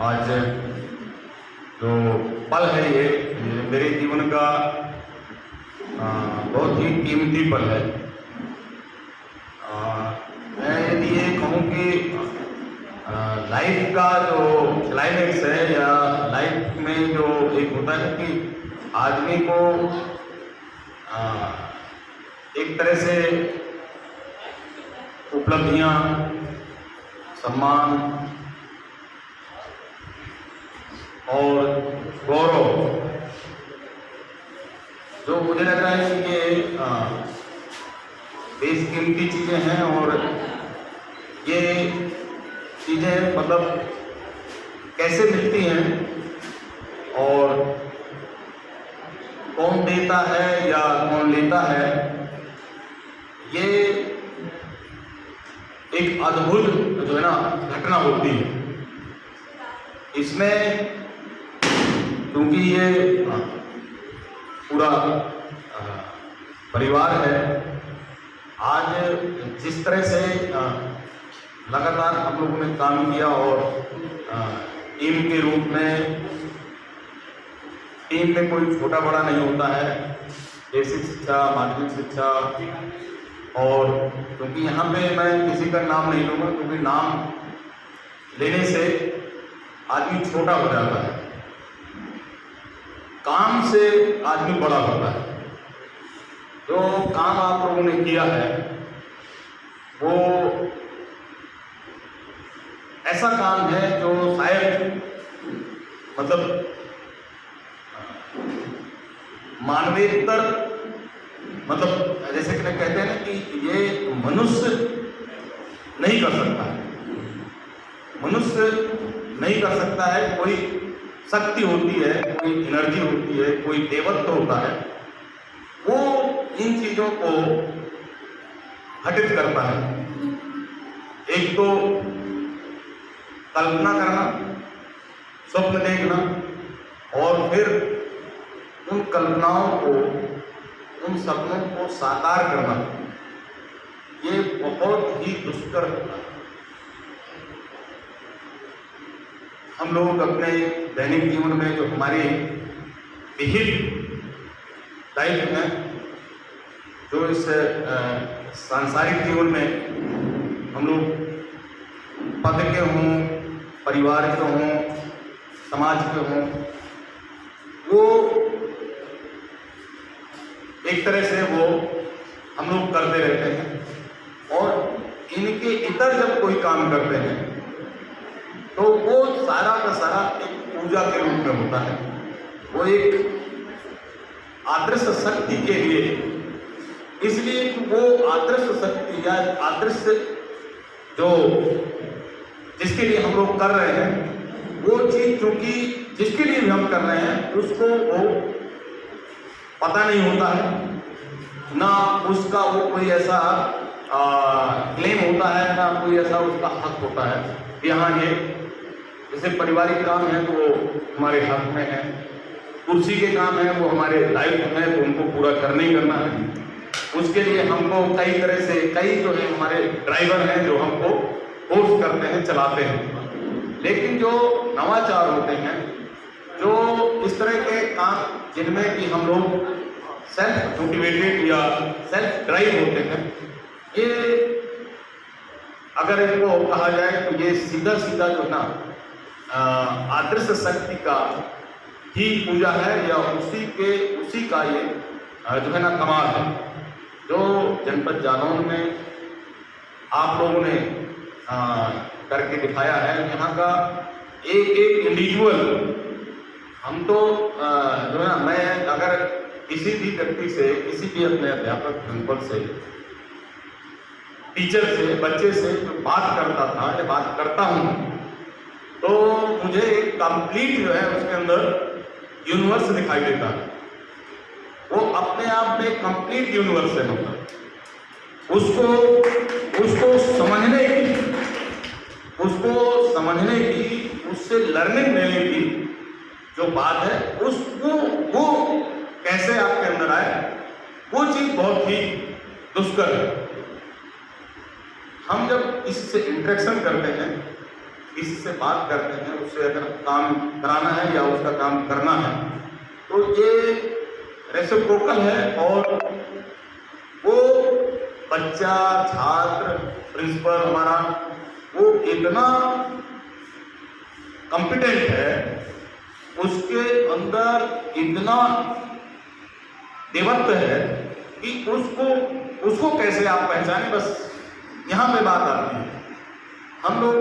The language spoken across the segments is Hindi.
आज जो पल है ये मेरे जीवन का बहुत ही कीमती पल है। मैं यदि ये कहूँ कि लाइफ का जो क्लाइमेक्स है या लाइफ में जो एक होता है कि आदमी को एक तरह से उपलब्धियाँ, सम्मान और गौरव, जो मुझे लग रहा है कि ये बेशकीमती चीज़ें हैं और ये चीज़ें मतलब कैसे मिलती हैं और कौन देता है या कौन लेता है, ये एक अद्भुत जो है ना घटना होती है। इसमें क्योंकि ये पूरा परिवार है, आज जिस तरह से लगातार हम लोगों ने काम किया और टीम के रूप में, टीम में कोई छोटा बड़ा नहीं होता है, बेसिक शिक्षा, माध्यमिक शिक्षा, और क्योंकि यहाँ पे मैं किसी का नाम नहीं लूँगा क्योंकि नाम लेने से आदमी छोटा हो जाता है, काम से आदमी बड़ा होता है। जो काम आप लोगों ने किया है वो ऐसा काम है जो शायद मतलब मानवेतर, मतलब जैसे कि कहते हैं ना कि ये मनुष्य नहीं कर सकता है, मनुष्य नहीं कर सकता है। कोई शक्ति होती है, कोई एनर्जी होती है, कोई देवत्व होता है, वो इन चीज़ों को घटित करता है। एक तो कल्पना करना, स्वप्न देखना, और फिर उन कल्पनाओं को, उन सपनों को साकार करना, ये बहुत ही दुष्कर होता है। हम लोग अपने दैनिक जीवन में जो हमारी विहित लाइफ में, जो इस सांसारिक जीवन में हम लोग पद के हों, परिवार के हों, समाज के हों, वो एक तरह से वो हम लोग करते रहते हैं और इनके इतर जब कोई काम करते हैं तो वो सारा का सारा एक पूजा के रूप में होता है। वो एक आदर्श शक्ति के लिए, इसलिए वो आदर्श शक्ति या आदर्श जो जिसके लिए हम लोग कर रहे हैं, वो चीज चूंकि जिसके लिए भी हम कर रहे हैं उसको वो पता नहीं होता है, ना उसका वो कोई ऐसा क्लेम होता है, ना कोई ऐसा उसका हक होता है। यहाँ ये जैसे पारिवारिक काम है तो वो हमारे हक में है, कुर्सी के काम है वो हमारे दायित्व में, तो उनको पूरा करना ही करना है। उसके लिए हमको कई तरह से, कई जो है हमारे ड्राइवर हैं जो हमको फोर्स करते हैं, चलाते हैं। लेकिन जो नवाचार होते हैं, जो इस तरह के काम जिनमें कि हम लोग सेल्फ मोटिवेटेड या सेल्फ ड्राइव होते हैं, ये अगर इनको कहा जाए तो ये सीधा सीधा जो ना आदर्श शक्ति का ही पूजा है, या उसी का ये जो है ना कमाल है। जो जनपद जालौन में आप लोगों ने करके दिखाया है, यहाँ का एक एक इंडिविजुअल, हम तो जो है ना, मैं अगर किसी भी व्यक्ति से, किसी भी अपने अध्यापक, प्रिंसिपल से, टीचर से, बच्चे से जो बात करता था या बात करता हूँ, तो मुझे एक कंप्लीट जो है उसके अंदर यूनिवर्स दिखाई देता है। वो अपने आप में कंप्लीट यूनिवर्स है। मतलब उसको समझने की, उससे लर्निंग लेने की जो बात है, उसको वो कैसे आपके अंदर आए, वो चीज बहुत ही दुष्कर है। हम जब इससे इंटरेक्शन करते हैं किसी से बात करते हैं, उससे अगर काम कराना है या उसका काम करना है, तो ये रेसिप्रोकल है। और वो बच्चा, छात्र, प्रिंसिपल हमारा वो इतना कॉम्पिटेंट है, उसके अंदर इतना देवत्व है कि उसको कैसे आप पहचाने, बस यहाँ पे बात आती है। हम लोग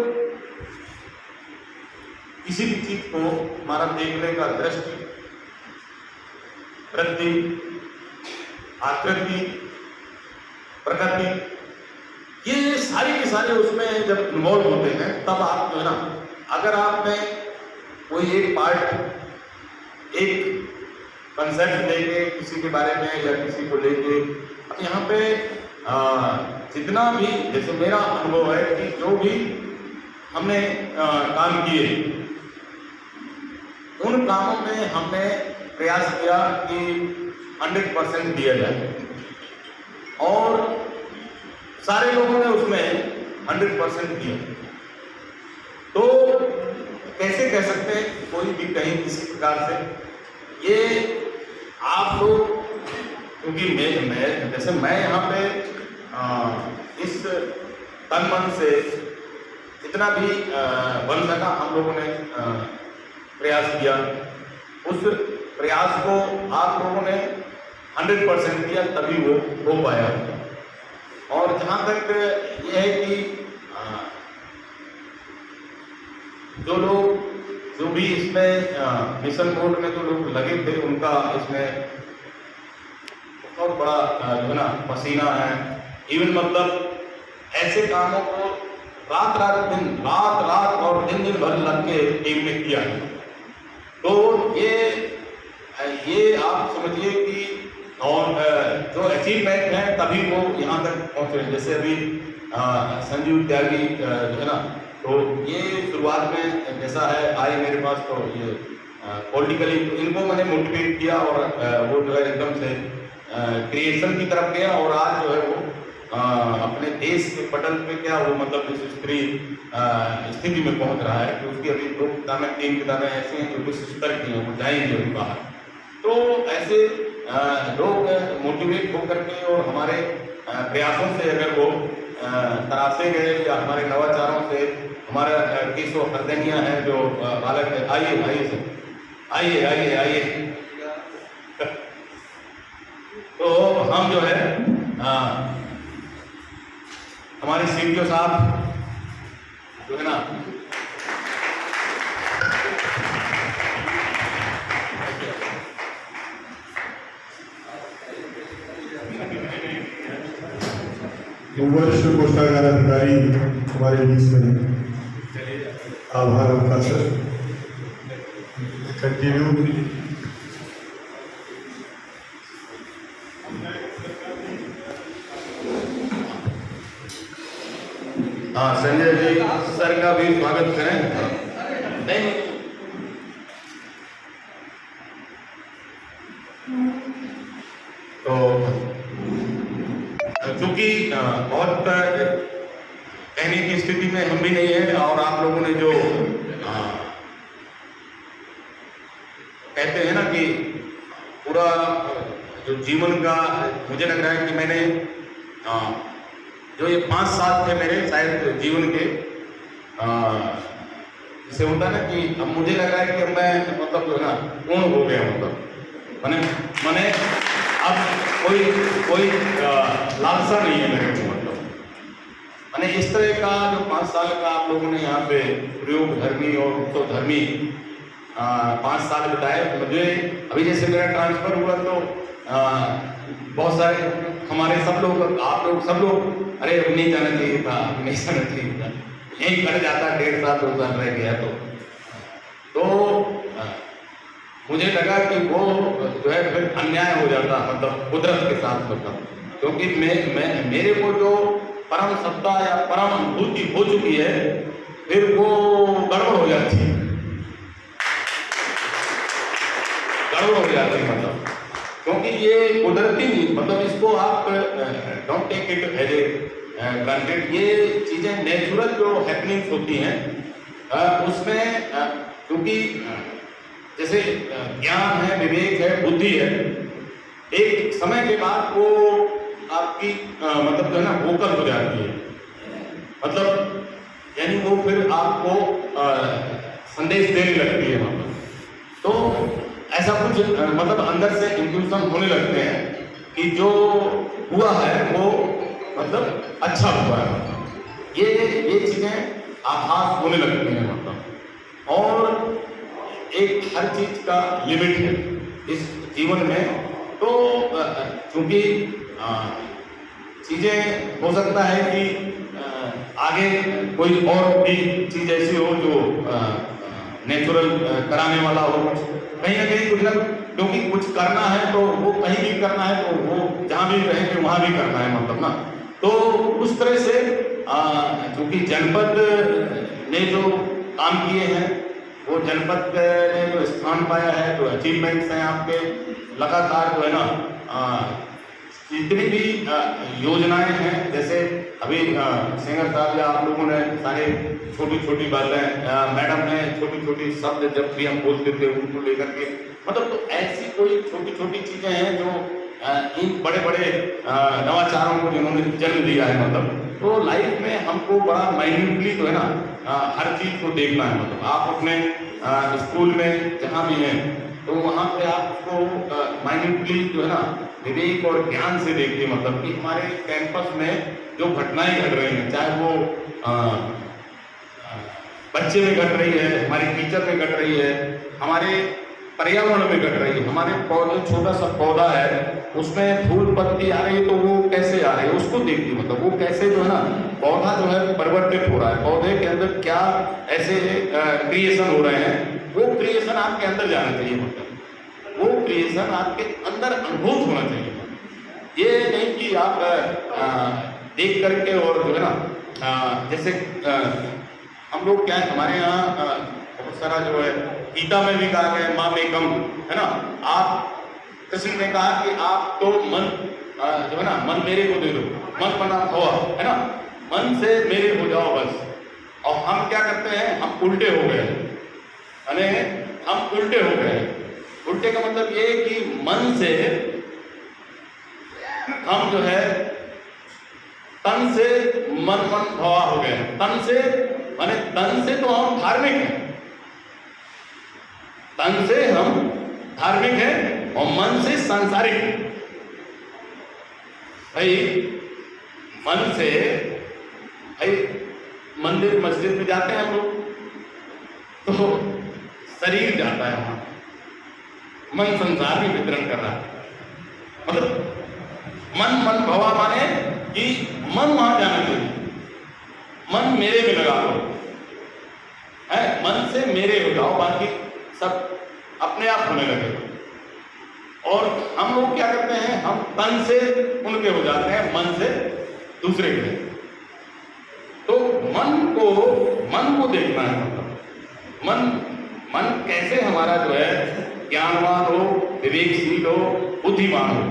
किसी भी चीज को, हमारा देखने का दृष्टि, वृत्ति, आकृति, प्रकृति, ये सारी के सारे उसमें जब इन्वॉल्व होते हैं, तब आप जो है ना, अगर आपने कोई एक पार्ट, एक कंसेप्ट लेके किसी के बारे में या किसी को लेके, अब यहाँ पे जितना भी, जैसे मेरा अनुभव है कि जो भी हमने काम किए, उन कामों में हमने प्रयास किया कि 100% दिया जाए, और सारे लोगों ने उसमें 100% दिया। तो कैसे कह सकते हैं कोई भी कहीं किसी प्रकार से ये आप लोग, क्योंकि मैं जैसे मैं यहाँ पे इस तन मन से जितना भी बन सका हम लोगों ने प्रयास किया, उस प्रयास को आप लोगों ने 100% दिया, तभी वो हो पाया। और जहाँ तक ये है कि जो भी इसमें मिशन मोड में जो लोग लगे थे, उनका इसमें बहुत बड़ा जो है ना पसीना है। इवन मतलब ऐसे कामों को रात रात और दिन भर लग के टीम ने किया है। तो ये आप समझिए कि और जो अचीवमेंट है तभी वो यहाँ तक पहुँचे। जैसे अभी संजीव त्यागी जो है ना, तो ये शुरुआत में जैसा है आए मेरे पास, तो ये पॉलिटिकली इनको मैंने मोटिवेट किया और वो जो है एकदम से क्रिएशन की तरफ गया, और आज जो है वो अपने देश के पटल पे क्या वो मतलब इस स्थिति में पहुंच रहा है कि उसकी अभी 2 किताबें 3 किताबें ऐसी हैं जो कुछ स्तर की हैं, वो जाएंगे अभी बाहर। तो ऐसे लोग मोटिवेट होकर के और हमारे प्रयासों से अगर वो तराशे गए, या हमारे नवाचारों से, हमारा केशव हरदनिया है जो बालक है, आइए तो हम जो है हमारे सीपीओ साहब जो है ना, वरिष्ठ कोषागार अधिकारी हमारे बीच में, आभार उनका सर। कंटिन्यू। हाँ, संजय जी सर का भी स्वागत करें। नहीं, तो क्योंकि बहुत कहने की स्थिति में हम भी नहीं है, और आप लोगों ने जो कहते हैं ना कि पूरा जो जीवन का, मुझे लग रहा है कि मैंने जो ये 5 साल थे मेरे शायद जीवन के, जैसे होता है ना कि अब मुझे लग रहा है कि अब मैं मतलब जो है ना पूर्ण हो गया, मतलब मैंने अब कोई लालसा नहीं है मेरे को, मतलब मैंने इस तरह का जो 5 साल का आप लोगों ने यहाँ पे प्रयोग धर्मी और तो धर्मी 5 साल बिताए। मुझे अभी जैसे मेरा ट्रांसफर हुआ तो बहुत सारे हमारे सब लोग, आप लोग सब लोग, अरे अब नहीं जाना चाहिए था, अब नहीं जाना चाहिए था, यहीं कट जाता, 1.5 साल 2 साल रह गया। तो मुझे लगा कि वो जो है फिर अन्याय हो जाता, मतलब कुदरत के साथ, मतलब क्योंकि मेरे को जो परम सत्ता या परम अनुभूति हो चुकी है, फिर वो गड़बड़ हो जाती है, मतलब क्योंकि ये कुदरती नहीं, मतलब इसको आप don't take it as a granted. ये चीज़ें नेचुरल जो हैपनिंग्स होती हैं, उसमें क्योंकि जैसे ज्ञान है, विवेक है, बुद्धि है, एक समय के बाद वो आपकी मतलब जो है ना वोकल हो जाती है, मतलब यानी वो फिर आपको संदेश देने लगती है। मतलब तो ऐसा कुछ मतलब अंदर से इंट्यूशन होने लगते हैं कि जो हुआ है वो मतलब अच्छा हुआ है। ये चीजें आभास होने लगती हैं मतलब। और एक हर चीज का लिमिट है इस जीवन में। तो चूंकि चीजें हो सकता है कि आगे कोई और भी चीज ऐसी हो जो नेचुरल कराने वाला हो, कहीं ना कहीं कुछ ना, क्योंकि कुछ करना है तो वो कहीं भी करना है तो वो जहाँ भी रहेंगे वहाँ भी करना है मतलब ना। तो उस तरह से क्योंकि जनपद ने जो काम किए हैं, वो जनपद ने जो स्थान पाया है, जो अचीवमेंट्स हैं आपके, लगातार जो है ना जितनी भी योजनाएं हैं, जैसे अभी सिंगर साहब या आप लोगों ने सारे छोटी छोटी बातें, मैडम ने छोटी छोटी शब्द जब भी हम बोलते थे उनको लेकर के, मतलब तो ऐसी कोई छोटी छोटी चीजें हैं जो इन बड़े बड़े नवाचारों को जिन्होंने जन्म दिया है। मतलब तो लाइफ में हमको बड़ा माइन्यूटली जो है ना हर चीज को देखना है। मतलब आप अपने स्कूल में जहाँ भी हैं तो वहाँ पे आपको माइन्यूटली जो है ना विवेक और ज्ञान से देखिए, मतलब कि हमारे कैंपस में जो घटनाएं घट रही हैं, चाहे वो बच्चे में घट रही है, हमारे टीचर में घट रही है, हमारे पर्यावरण में घट रही है, हमारे पौधे, छोटा सा पौधा है उसमें फूल पत्ती आ रही है तो वो कैसे आ रही है उसको देखिए, मतलब वो कैसे जो है ना पौधा जो है परिवर्तित हो रहा है, पौधे के अंदर क्या ऐसे क्रिएशन हो रहे हैं, वो क्रिएशन आपके अंदर जाना चाहिए। मतलब वो क्रिएशन आपके अंदर अनुभूत होना चाहिए। ये नहीं कि आप देख करके और जो है ना जैसे हम लोग क्या है, हमारे यहाँ बहुत सारा जो है गीता में भी कहा गया है माँ में कम, है ना। आप कृष्ण ने कहा कि आप तो मन जो है ना मन मेरे को दे दो, मन बना हुआ है ना, मन से मेरे हो जाओ बस। और हम क्या करते हैं, हम उल्टे हो गए, यानी हम उल्टे हो गए। उल्टे का मतलब ये कि मन से हम जो है तन से मन भवा हो गए। तन से माने तन से तो हम धार्मिक हैं, तन से हम धार्मिक हैं और मन से सांसारिक। भाई मन से भाई मंदिर मस्जिद में जाते हैं हम लोग तो शरीर जाता है वहां, मन संसार में वितरण कर रहा है। मतलब मन भवा माने कि मन वहां जाना चाहिए, मन मेरे में लगा लो, है मन से मेरे हो जाओ, बाकी सब अपने आप होने लगेगा। और हम लोग क्या करते हैं, हम तन से उनके हो जाते हैं, मन से दूसरे के। तो मन को देखना है, मतलब मन कैसे हमारा जो है ज्ञानवान हो, विवेकशील हो, बुद्धिमान हो,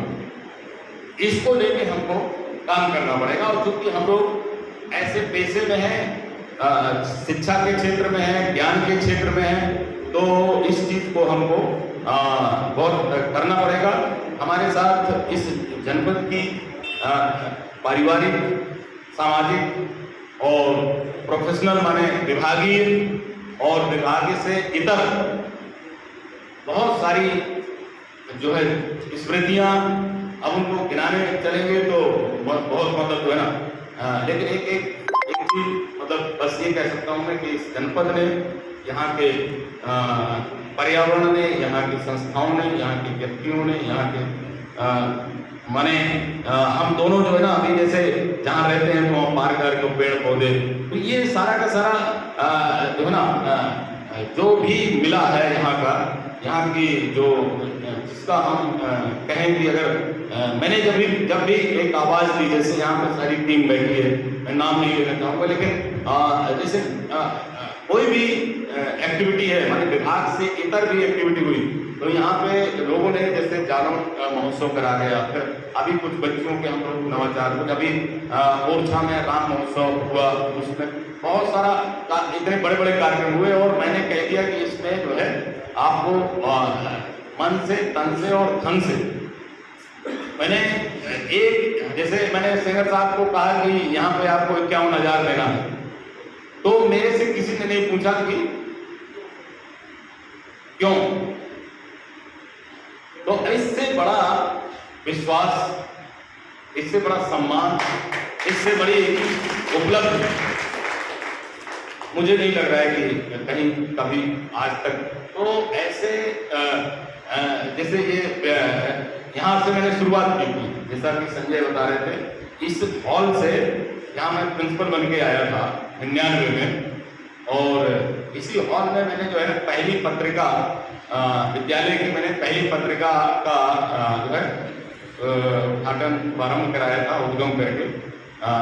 इसको लेके हमको काम करना पड़ेगा। और चूंकि हम लोग ऐसे पेशे में हैं, शिक्षा के क्षेत्र में हैं, ज्ञान के क्षेत्र में हैं, तो इस चीज को हमको बहुत करना पड़ेगा। हमारे साथ इस जनपद की पारिवारिक, सामाजिक और प्रोफेशनल माने विभागीय और विभाग से इतर बहुत सारी जो है स्मृतियां, अब उनको गिनाने चलेंगे तो बहुत मतलब जो है ना, लेकिन एक चीज मतलब बस ये कह सकता हूँ मैं कि इस जनपद ने, यहाँ के पर्यावरण ने, यहाँ की संस्थाओं ने, यहाँ के व्यक्तियों ने, यहाँ के माने हम दोनों जो है ना अभी जैसे जहाँ रहते हैं तो पार्क को पेड़ पौधे, तो ये सारा का सारा जो है ना जो भी मिला है यहाँ का, यहाँ की जो जिसका हम कहें कि अगर मैंने जब भी एक आवाज़ दी, जैसे यहाँ पर सारी टीम बैठी है, मैं नाम नहीं लेना चाहूँगा, लेकिन जैसे कोई भी एक्टिविटी है, हमारे विभाग से इतर भी एक्टिविटी हुई तो यहाँ पे लोगों ने जैसे जानो महोत्सव करा गया, फिर अभी कुछ बच्चों के हम लोग नवाचार, कुछ अभी ओरछा में राम महोत्सव हुआ, उसमें बहुत सारा इतने बड़े बड़े कार्यक्रम हुए। और मैंने कह दिया कि इसमें जो है आपको मन से, तन से और धन से, मैंने एक जैसे मैंने सिंगर साहब को कहा कि यहाँ पे आपको 51,000 देना है, तो मेरे से किसी ने नहीं पूछा कि क्यों। तो इससे बड़ा विश्वास, इससे बड़ा सम्मान, इससे बड़ी उपलब्धि मुझे नहीं लग रहा है कि कहीं कभी आज तक। तो ऐसे जैसे ये यहाँ से मैंने शुरुआत की थी, जैसा कि संजय बता रहे थे, इस हॉल से यहाँ मैं प्रिंसिपल बन के आया था 99 में, और इसी हॉल में मैंने जो है पहली पत्रिका, विद्यालय की मैंने पहली पत्रिका का जो है उद्घाटन प्रारंभ कराया था, उद्गम करके।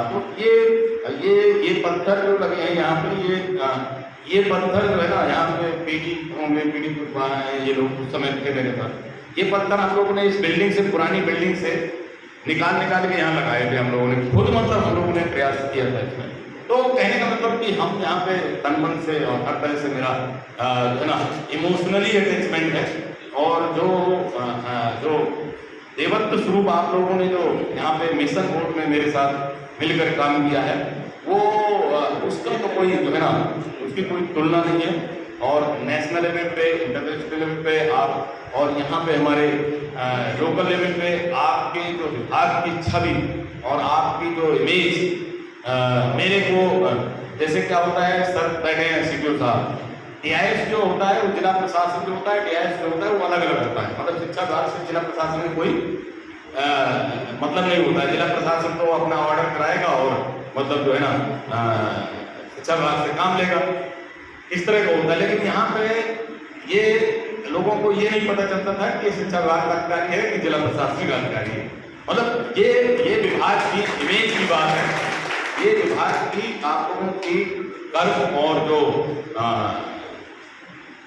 तो ये पत्थर जो लगे हैं यहाँ पे, ये पत्थर जो है ना, यहाँ पे पीढ़ी ये लोग उस समय थे मेरे पास, ये पत्थर हम लोगों ने इस बिल्डिंग से, पुरानी बिल्डिंग से निकाल के यहाँ लगाए थे हम लोगों ने खुद, मतलब हम लोगों ने प्रयास किया था इसमें। तो कहने का मतलब कि हम यहाँ पे तन मन से और हर तरह से मेरा जो है ना इमोशनली अटैचमेंट है। और जो देवत्व स्वरूप आप लोगों ने जो यहाँ पे मिशन बोर्ड में मेरे साथ मिलकर काम किया है, वो उसका तो कोई जो है ना, उसकी कोई तुलना नहीं है। और नेशनल लेवल पे, इंटरनेशनल लेवल पे आप, और यहाँ पे हमारे लोकल लेवल पे आपके जो विभाग की छवि और आपकी जो इमेज, मेरे को जैसे क्या होता है, सर बैठे हैं सीटीओ साहब, DIS जो होता है वो जिला प्रशासन जो होता है, DIS जो होता है वो अलग अलग होता है। मतलब शिक्षा विभाग से जिला प्रशासन में कोई मतलब नहीं होता है। जिला प्रशासन तो अपना ऑर्डर कराएगा और मतलब जो है ना शिक्षा विभाग से काम लेगा, इस तरह का होता है। लेकिन यहाँ पे ये लोगों को ये नहीं पता चलता था कि शिक्षा विभाग का अधिकारी है कि जिला प्रशासनिक अधिकारी है। मतलब ये विभाग की इमेज की बात है, ये विभाग की आप लोगों की कर्म और जो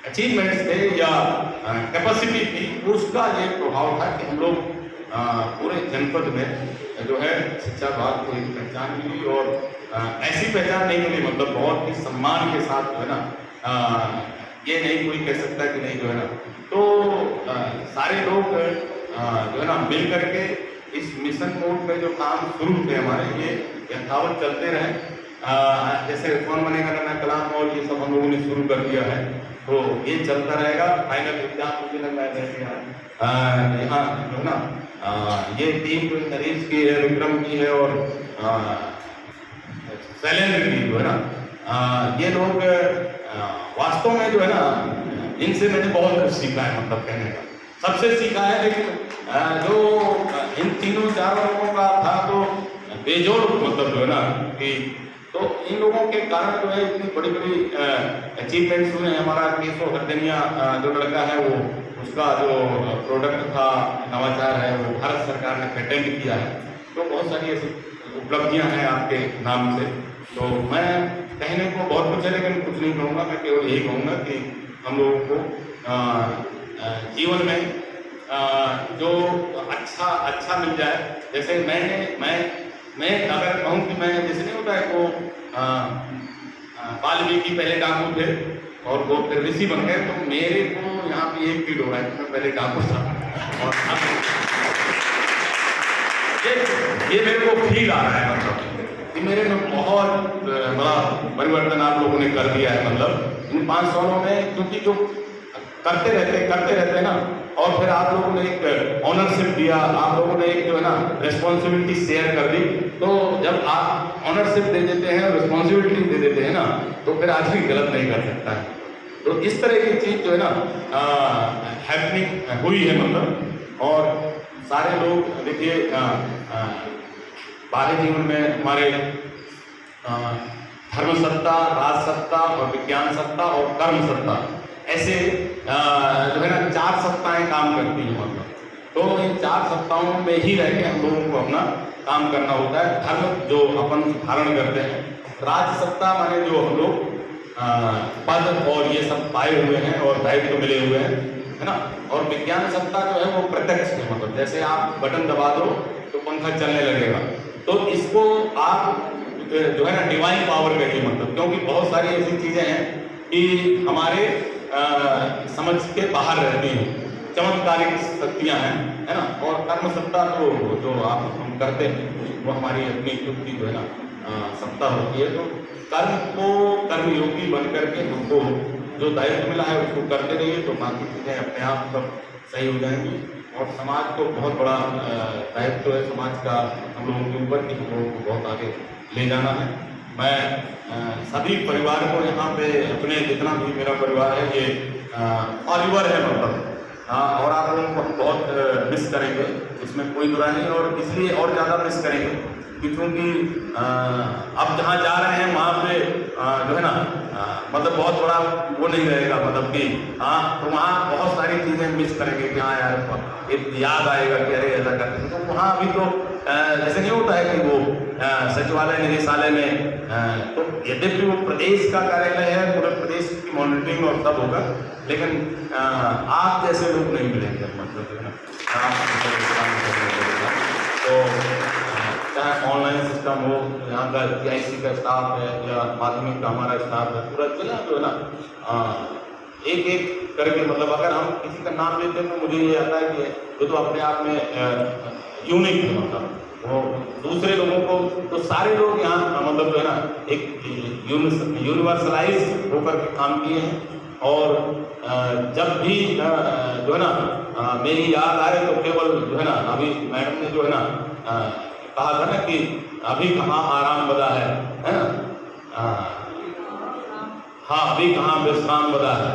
अचीवमेंट्स थे या कैपेसिटी थी, उसका ये प्रभाव था कि हम लोग पूरे जनपद में जो है शिक्षा विभाग को एक पहचान मिली। और ऐसी पहचान नहीं मिली, मतलब बहुत ही सम्मान के साथ जो है ना, ये नहीं कोई कह सकता कि नहीं जो है ना। तो सारे लोग जो है ना मिल करके इस मिशन मोड में जो काम शुरू थे हमारे, ये यथावत चलते रहे। जैसे कौन बनेगा नन्हा कलाम और ये सब हम लोगों ने शुरू कर दिया है, तो ये चलता रहेगा। फाइनल एग्जाम मुझे लग रहा है यहाँ जो ना ये टीम जो नरेश की है, विक्रम की है और शैलेंद्र की जो है ना, ये लोग वास्तव में जो है ना, इनसे मैंने बहुत कुछ सीखा है, मतलब कहने का सबसे सीखा है। लेकिन जो इन तीनों चारों लोगों का था तो बेजोड़, मतलब जो है ना कि तो इन लोगों के कारण जो है इतनी बड़ी बड़ी अचीवमेंट्स हुए हैं। हमारा केशव हरदनिया जो लड़का है, वो उसका जो प्रोडक्ट था, नवाचार है, वो भारत सरकार ने पेटेंट किया है। तो बहुत सारी ऐसी उपलब्धियां हैं आपके नाम से। तो मैं कहने को बहुत कुछ है, लेकिन कुछ नहीं कहूँगा। मैं केवल यही कहूँगा कि हम लोगों को जीवन में जो अच्छा मिल जाए। जैसे मैं अगर कहूँ कि मैं, जैसे नहीं होता है वो वाल्मीकि पहले डाकू थे और वो फिर ऋषि बन गए, तो मेरे को यहाँ पे एक फील हो रहा है कि मैं पहले डाकू था और अब ये मेरे को फील आ रहा है, मतलब कि मेरे में बहुत बड़ा परिवर्तन आप लोगों ने कर दिया है। मतलब इन 5 सालों में, क्योंकि जो करते रहते ना, और फिर आप लोगों ने एक ऑनरशिप दिया, आप लोगों ने एक जो है ना रिस्पॉन्सिबिलिटी शेयर कर दी। तो जब आप ऑनरशिप दे देते हैं, रिस्पॉन्सिबिलिटी दे देते हैं ना, तो फिर आदमी गलत नहीं कर सकता है। तो इस तरह की चीज़ जो है ना हैपनिंग हुई है, मतलब। और सारे लोग देखिए बाहरी जीवन में हमारे धर्म सत्ता, राज सत्ता और विज्ञान सत्ता और कर्म सत्ता, ऐसे जो है ना 4 सत्ताएं काम करती हैं, मतलब। तो इन 4 सत्ताओं में ही रह के हम लोगों को अपना काम करना होता है। धर्म जो अपन धारण करते हैं, राज सत्ता माने जो हम लोग पद और ये सब पाए हुए हैं और दायित्व मिले हुए हैं, है ना। और विज्ञान सत्ता जो है वो प्रत्यक्ष है, मतलब जैसे आप बटन दबा दो तो पंखा चलने लगेगा। तो इसको आप जो है ना डिवाइन पावर कहिए, मतलब क्योंकि बहुत सारी ऐसी चीज़ें हैं कि हमारे समझ के बाहर रहती हैं, चमत्कारिक शक्तियाँ हैं, है ना। और कर्म सत्ता तो जो आप हम करते हैं वो हमारी अपनी खुद की जो है ना सत्ता होती है। तो कर्म को कर्मयोगी बन करके हमको जो दायित्व मिला है उसको करते रहिए, तो बाकी चीज़ें अपने आप सब सही हो जाएंगी। और समाज को बहुत बड़ा दायित्व है समाज का हम लोगों के ऊपर कि हम लोगों को बहुत आगे ले जाना है। मैं सभी परिवार को यहाँ पे अपने जितना भी मेरा परिवार है ये फॉलोअर है, मतलब और आप लोगों को हम बहुत मिस करेंगे, इसमें कोई बुरा नहीं। और इसलिए और ज़्यादा मिस करेंगे कि क्योंकि अब जहाँ जा रहे हैं वहाँ पे जो है ना मतलब बहुत बड़ा वो नहीं रहेगा, मतलब कि तो वहाँ बहुत सारी चीज़ें मिस करेंगे कि हाँ यार एक याद आएगा कि अरे ऐसा करते हैं। तो वहाँ अभी तो जैसे नहीं होता है कि वो सचिवालय निदेशालय में तो यद्यपि वो प्रदेश का कार्यालय है, पूरे प्रदेश की मॉनिटरिंग और सब होगा, लेकिन आप जैसे लोग नहीं मिलेंगे, मतलब जो है ना तो चाहे ऑनलाइन सिस्टम हो, यहाँ का PIC का स्टाफ है या माध्यमिक का हमारा स्टाफ है, पूरा जिला जो है ना एक एक करके, मतलब अगर हम किसी का नाम लेते हैं तो मुझे ये आता है कि वो तो अपने आप में यूनिक है, मतलब वो दूसरे लोगों को तो सारे लोग यहाँ मतलब जो है ना एक यूनिवर्सलाइज होकर के काम किए हैं। और जब भी जो है ना मेरी याद आए तो केवल जो है ना अभी मैडम ने जो है ना कहा था ना कि अभी कहाँ आराम बदा है ना, हाँ अभी कहाँ विश्राम बदा है।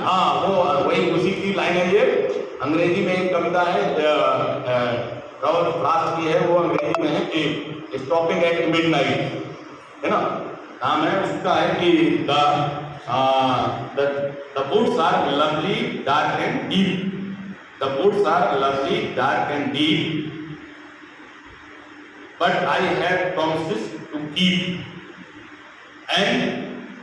हाँ वो वही उसी की लाइन है। ये अंग्रेजी में एक कविता है रॉबर्ट फ्रॉस्ट की है, वो अंग्रेजी में है कि स्टॉपिंग एट मिडनाइट, है ना। नाम है उसका है कि the woods are lovely dark and deep, the woods are lovely dark and deep, but I have promises to keep, and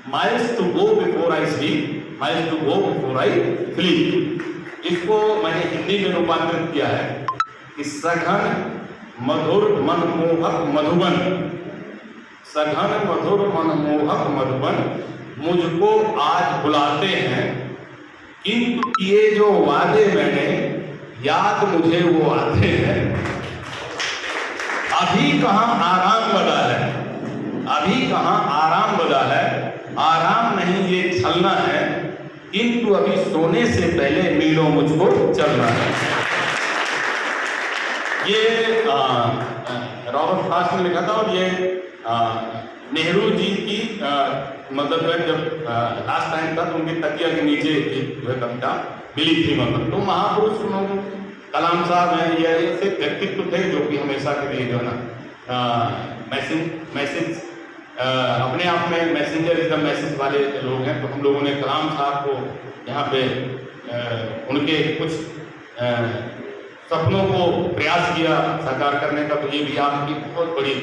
miles to go before I sleep, miles to go before I sleep। इसको मैंने हिंदी में रूपांतरित किया है कि सघन मधुर मनमोहक मधुबन, सघन मधुर मनमोहक मधुबन मुझको आज बुलाते हैं, किंतु ये जो वादे मैंने याद मुझे वो आते हैं। अभी कहाँ आराम बदा है, अभी कहाँ आराम बदा है, आराम नहीं ये छलना है, किंतु अभी सोने से पहले मीलों मुझको चलना है। ये रॉबर्ट फ्रॉस्ट ने लिखा था और ये नेहरू जी की मतलब जब लास्ट टाइम था तो उनकी तकिया के नीचे एक जो है कविता मिली थी, मतलब तो महापुरुष लोग कलाम साहब हैं, ये ऐसे व्यक्तित्व थे जो कि हमेशा के लिए जो है ना मैसेज अपने आप में मैसेंजर इज द मैसेज वाले लोग हैं। तो हम लोगों ने कलाम साहब को यहाँ पे उनके कुछ सपनों को प्रयास किया साकार करने का, तो ये भी आपकी बहुत बड़ी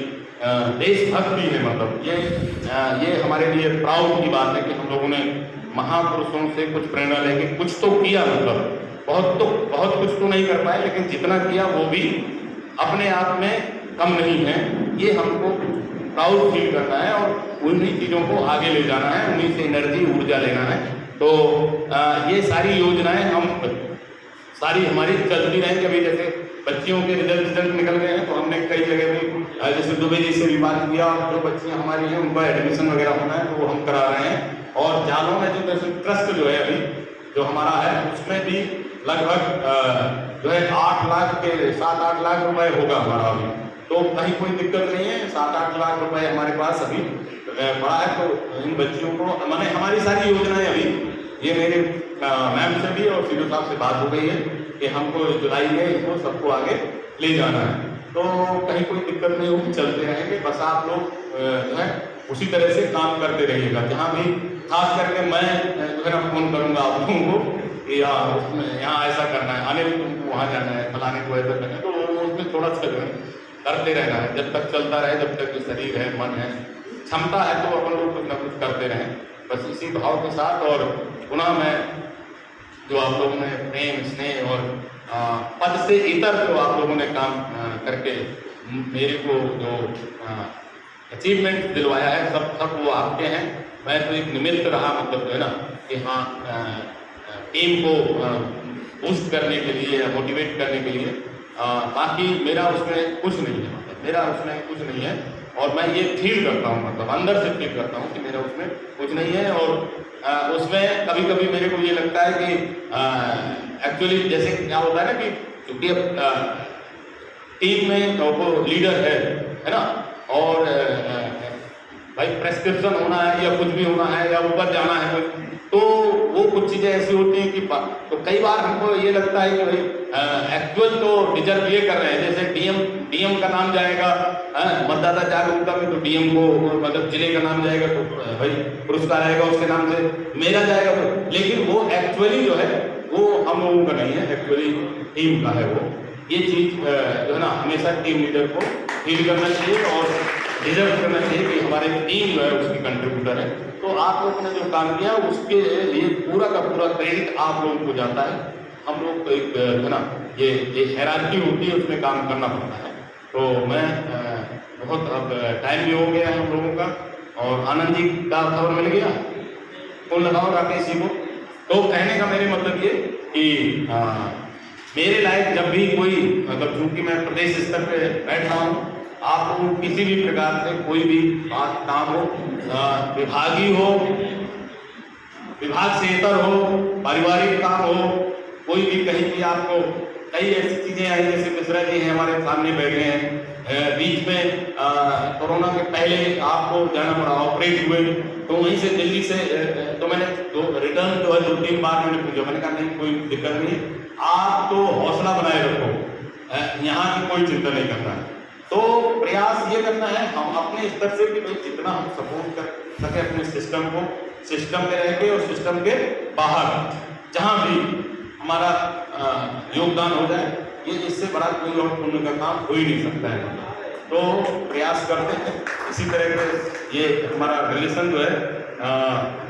देशभक्ति है। मतलब ये हमारे लिए प्राउड की बात है कि हम लोगों ने महापुरुषों से कुछ प्रेरणा लेके कुछ तो किया, मतलब बहुत कुछ तो नहीं कर पाए, लेकिन जितना किया वो भी अपने आप में कम नहीं है। ये हमको प्राउड फील करना है और उन्हीं चीज़ों को आगे ले जाना है, उन्हीं से एनर्जी ऊर्जा लेना है। तो ये सारी योजनाएं हम सारी हमारी चलती रहेंगी। अभी जैसे बच्चियों के रिजल्ट निकल गए हैं तो हमने कई जगह भी जैसे दुबे जी से भी बात किया, जो बच्चियां हमारी हैं उनका एडमिशन वगैरह होना है तो वो हम करा रहे हैं। और जालों में जो ट्रस्ट जो है अभी जो हमारा है उसमें भी लगभग जो है 8 लाख के 7-8 लाख रुपए होगा हमारा अभी, तो कहीं कोई दिक्कत नहीं है। 7-8 लाख रुपए हमारे पास अभी पड़ा है। तो इन बच्चियों को मैंने हमारी सारी योजनाएं अभी ये मेरे मैम से भी और सीडो साहब से बात हो गई है कि हमको जुलाई में इसको सबको आगे ले जाना है, तो कहीं कोई दिक्कत नहीं होगी, चलते रहेंगे। बस आप लोग जो है उसी तरह से काम करते रहिएगा। जहाँ भी खास करके मैं जो है ना फोन करूँगा आप लोगों को कि यहाँ ऐसा करना है, आने तुमको वहाँ जाना है, फलाने को ऐसा करना है, तो उसमें थोड़ा सा करते रहना है जब तक चलता रहे, जब तक शरीर है मन है क्षमता है तो अपन लोग कुछ ना कुछ करते रहें, बस इसी भाव के साथ। और पुनः मैं जो आप लोगों ने प्रेम स्नेह और पद से इतर जो आप लोगों ने काम करके मेरे को जो अचीवमेंट दिलवाया है, सब वो आपके हैं। मैं तो एक निमित्त रहा, मतलब जो है ना कि हाँ टीम को बूस्ट करने के लिए या मोटिवेट करने के लिए, बाकी मेरा उसमें कुछ नहीं है, मतलब मेरा उसमें कुछ नहीं है। और मैं ये फील करता हूँ, मतलब अंदर से फील करता हूँ कि मेरा उसमें कुछ नहीं है। और उसमें कभी कभी मेरे को ये लगता है कि एक्चुअली जैसे क्या होता है ना कि क्योंकि अब टीम में वो लीडर है ना, और भाई प्रेस्क्रिप्शन होना है या कुछ भी होना है या ऊपर जाना है कुछ, तो वो कुछ चीज़ें ऐसी होती हैं कि तो कई बार हमको ये लगता है कि भाई एक्चुअल तो डिजर्व ये कर रहे हैं। जैसे डीएम का नाम जाएगा मतदाता जागरूकता में, तो डीएम को मतलब जिले का नाम जाएगा तो भाई पुरस्कार आएगा उसके नाम से, मेरा जाएगा तो, लेकिन वो एक्चुअली जो है वो हम लोगों का नहीं है, एक्चुअली टीम का है वो। ये चीज़ जो है ना हमेशा टीम लीडर को फील करना चाहिए और डिजर्व करना चाहिए कि हमारी टीम जो है उसकी कंट्रीब्यूटर है। तो आप लोगों ने जो काम किया उसके लिए पूरा का पूरा क्रेडिट आप लोगों को जाता है। हम लोग तो एक है ना ये हायरार्की होती है, उसमें काम करना पड़ता है। तो मैं बहुत अब टाइम भी हो गया है हम लोगों का, और आनंद जी का खबर मिल गया, फोन लगाओ राकेश जी को। तो कहने का मेरे मतलब ये कि मेरे लायक जब भी कोई, मतलब चूंकि मैं प्रदेश स्तर पे बैठ रहा हूँ, आप लोगों को किसी भी प्रकार से कोई भी बात काम हो, विभागीय हो, विभाग से इतर हो, पारिवारिक काम हो, कोई भी कहीं भी आपको कई ऐसी चीजें आई, जैसे मिश्रा जी हैं हमारे सामने बैठे हैं, बीच में कोरोना के पहले आपको जाना पड़ा, ऑपरेट हुए, तो वहीं से दिल्ली से तो मैंने रिटर्न जो है 2-3 बार मैंने पूछा, मैंने कहा नहीं कोई दिक्कत नहीं, आप तो हौसला बनाए रखो, यहाँ की कोई चिंता नहीं करना है। तो प्रयास ये करना है हम अपने स्तर से कि भाई जितना हम सपोर्ट कर सके अपने सिस्टम को, सिस्टम में रह के और सिस्टम के बाहर जहाँ भी हमारा योगदान हो जाए, ये इससे बड़ा कोई और पुण्य का काम हो ही नहीं सकता है। तो प्रयास करते हैं इसी तरह के, ये हमारा रिलेशन जो है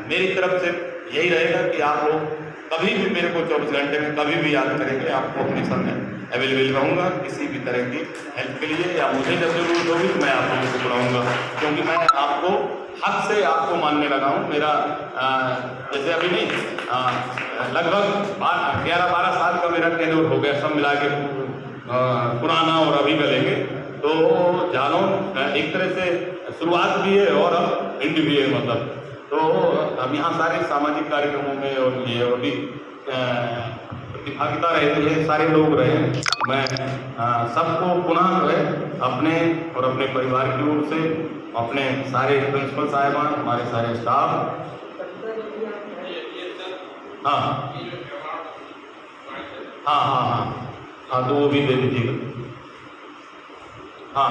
मेरी तरफ से यही रहेगा कि आप लोग कभी भी मेरे को 24 घंटे में कभी भी याद करेंगे, आपको हमेशा मैं अवेलेबल रहूँगा किसी भी तरह की हेल्प के लिए, या मुझे जब जरूरत होगी तो मैं आप लोगों को बुलाऊँगा, क्योंकि मैं आपको हक से आपको मानने लगा हूँ। मेरा जैसे अभी नहीं लगभग 11-12 साल का मेरा टेन्योर हो गया, सब मिला के पुराना और अभी का लेंगे। तो जालौन एक तरह से शुरुआत भी है और अब एंड भी है, मतलब तो अब यहाँ सारे सामाजिक कार्यक्रमों में और ये अभी प्रतिभागिता रहती है, सारे लोग रहे। मैं सबको पुनः जो है अपने और अपने परिवार की ओर से, अपने सारे प्रिंसिपल साहिबान, हमारे सारे स्टाफ, हाँ हाँ हाँ हाँ हाँ तो वो भी दे दीजिएगा। हाँ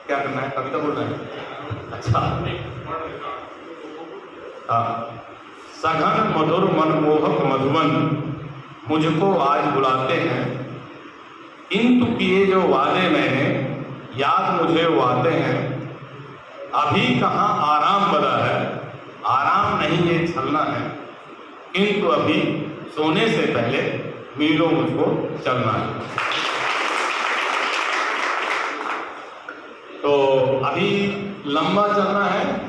क्या करना है, कविता बोलना है? अच्छा हाँ। सघन मधुर मनमोहक मधुबन मुझको आज बुलाते हैं, किंतु किए जो वादे मैंने याद मुझे वो आते हैं। अभी कहाँ आराम बदा है, आराम नहीं ये छलना है, किंतु अभी सोने से पहले मीलों मुझको चलना है। तो अभी लंबा चलना है।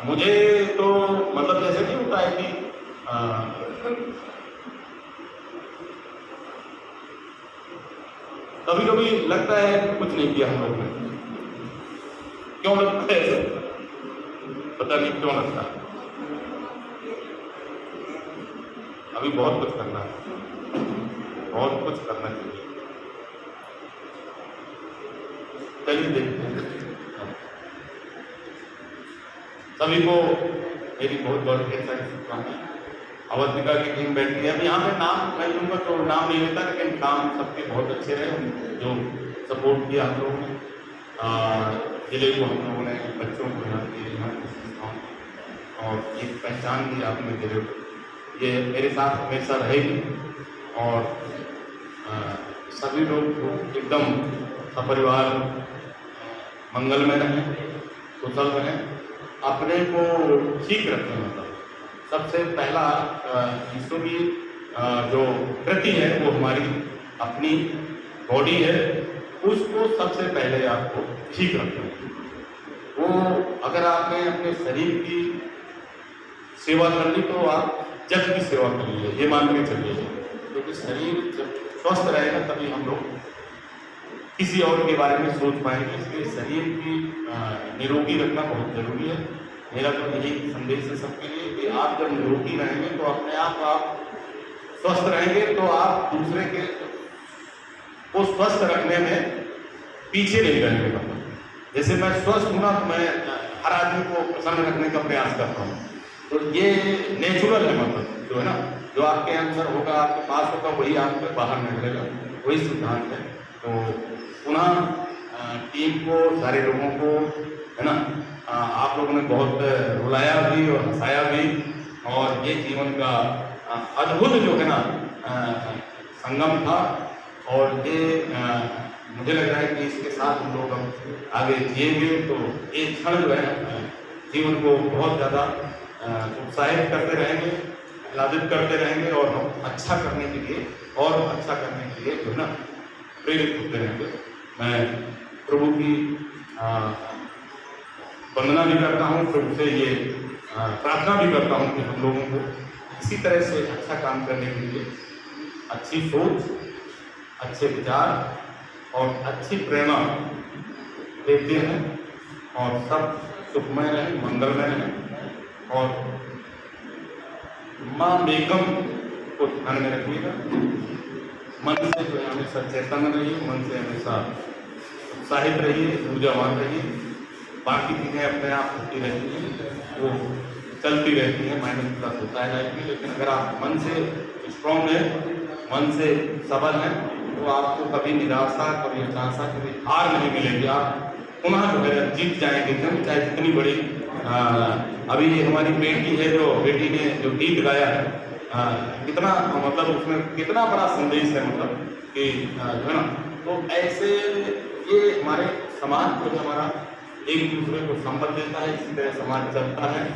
मुझे तो मतलब जैसे नहीं होता है कि कभी कभी लगता है कुछ नहीं किया हम लोग ने, क्यों लगता है ऐसे, पता नहीं क्यों लगता है। अभी बहुत कुछ करना है, बहुत कुछ करना चाहिए। चलिए देखते हैं। सभी को मेरी बहुत बहुत ढेर सारी शुभकामनाएं। अवंतिका की टीम बैठती है, अब यहाँ पे नाम मैं लूँगा तो नाम नहीं लेता, लेकिन काम सबके बहुत अच्छे रहे, जो सपोर्ट किया हम लोगों ने, जिले को हम लोगों ने, बच्चों को यहाँ की संस्थाओं और एक पहचान दी आपने जिले को, ये मेरे साथ हमेशा रहेगी। और सभी लोग एकदम सपरिवार मंगलमय रहें, कुशल रहें, अपने को ठीक रखें। मतलब सबसे पहला ईश्वर की जो कृति है वो हमारी अपनी बॉडी है, उसको सबसे पहले आपको ठीक रखना है। वो अगर आपने अपने शरीर की सेवा कर ली तो आप जग की सेवा कर लीजिए, ये मान के चलिए, क्योंकि शरीर जब स्वस्थ रहेगा तभी हम लोग किसी और के बारे में सोच पाएंगे। इसलिए शरीर की निरोगी रखना बहुत जरूरी है। मेरा तो यही संदेश है सबके लिए कि आप जब निरोगी रहेंगे तो अपने आप स्वस्थ रहेंगे, तो आप दूसरे के को स्वस्थ रखने में पीछे नहीं रहेंगे। जैसे मैं स्वस्थ हूँ ना, तो मैं हर आदमी को प्रसन्न रखने का प्रयास करता हूँ, तो ये नेचुरल है। मतलब जो है ना, जो आपके अंदर होगा, आपके पास होगा, वही आपके बाहर निकलेगा, वही सिद्धांत है। तो पुनः टीम को, सारे लोगों को, है ना, आप लोगों ने बहुत रुलाया भी और हंसाया भी, और ये जीवन का अद्भुत जो है ना संगम था। और ये मुझे लग रहा है कि इसके साथ हम लोग अब आगे जिएंगे तो ये क्षण जो है जीवन को बहुत ज़्यादा उत्साहित करते रहेंगे, आह्लादित करते रहेंगे, और हम अच्छा करने के लिए और अच्छा करने के लिए जो है ना प्रेरित होते रहेंगे। मैं प्रभु की वंदना भी करता हूँ, प्रभु से ये प्रार्थना भी करता हूँ कि हम लोगों को इसी तरह से अच्छा काम करने के लिए अच्छी सोच, अच्छे विचार और अच्छी प्रेरणा देते हैं, और सब सुखमय रहें, मंगलमय रहें। और माँ बेगम को ध्यान में रखिएगा, मन से जो है हमेशा चेतन रहिए, मन से हमेशा उत्साहित रहिए, ऊर्जावान रहिए। बाकी चीज़ें अपने आप होती रहती हैं, वो चलती रहती हैं, माइंड प्लस होता है लाइफ में। लेकिन अगर आप मन से स्ट्रॉन्ग हैं, मन से सबल हैं, तो आपको कभी निराशा, कभी हताशा, कभी हार नहीं मिलेगी। आप पुनः जो है जीत जाएंगे, चाहे जितनी बड़ी अभी हमारी बेटी है, जो बेटी ने जो गीत गाया है, कितना मतलब उसमें कितना बड़ा संदेश है, मतलब कि जो है ना, तो ऐसे ये हमारे समाज को, हमारा एक दूसरे को संबल देता है। इसी तरह समाज चलता है,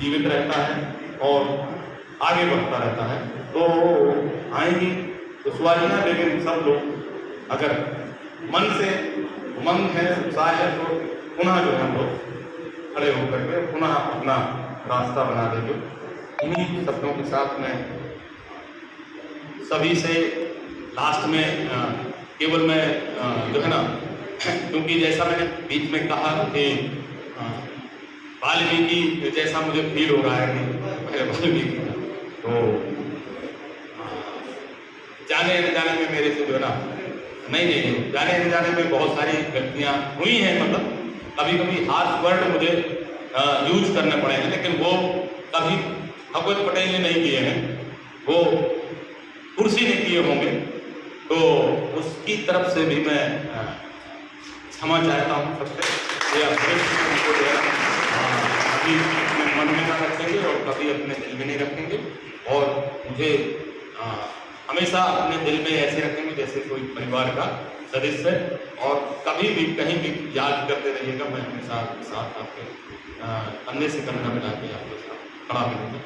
जीवित रहता है और आगे बढ़ता रहता है। तो आएंगी दुश्वारियाँ, लेकिन सब लोग अगर मन से उमंग है, उत्साह है, तो पुनः जो है हम लोग खड़े होकर के पुनः अपना रास्ता बना देंगे। इन्हीं शब्दों के साथ में सभी से लास्ट में केवल मैं जो है ना, क्योंकि जैसा मैंने बीच में कहा कि वाल्मीकि जैसा मुझे फील हो रहा है कि वाल्मीकि, तो जाने अनजाने में मेरे से जो है ना, नहीं जाने अनजाने में बहुत सारी गलतियाँ हुई हैं। मतलब कभी कभी हार्श वर्ड मुझे यूज करने पड़े हैं, लेकिन वो कभी भगवत पटेल ने नहीं किए हैं, वो कुर्सी ने किए होंगे, तो उसकी तरफ से भी मैं क्षमा चाहता हूँ सबसे। ये अपने को जो है कभी अपने मन में ना रखेंगे और कभी अपने दिल में नहीं रखेंगे, और मुझे हमेशा अपने दिल में ऐसे रखेंगे जैसे कोई परिवार का सदस्य है, और कभी भी कहीं भी याद करते रहिएगा। मैं हमेशा आपके साथ, आपके कंधे से कंधा मिला के आपके साथ खड़ा मिलूंगा।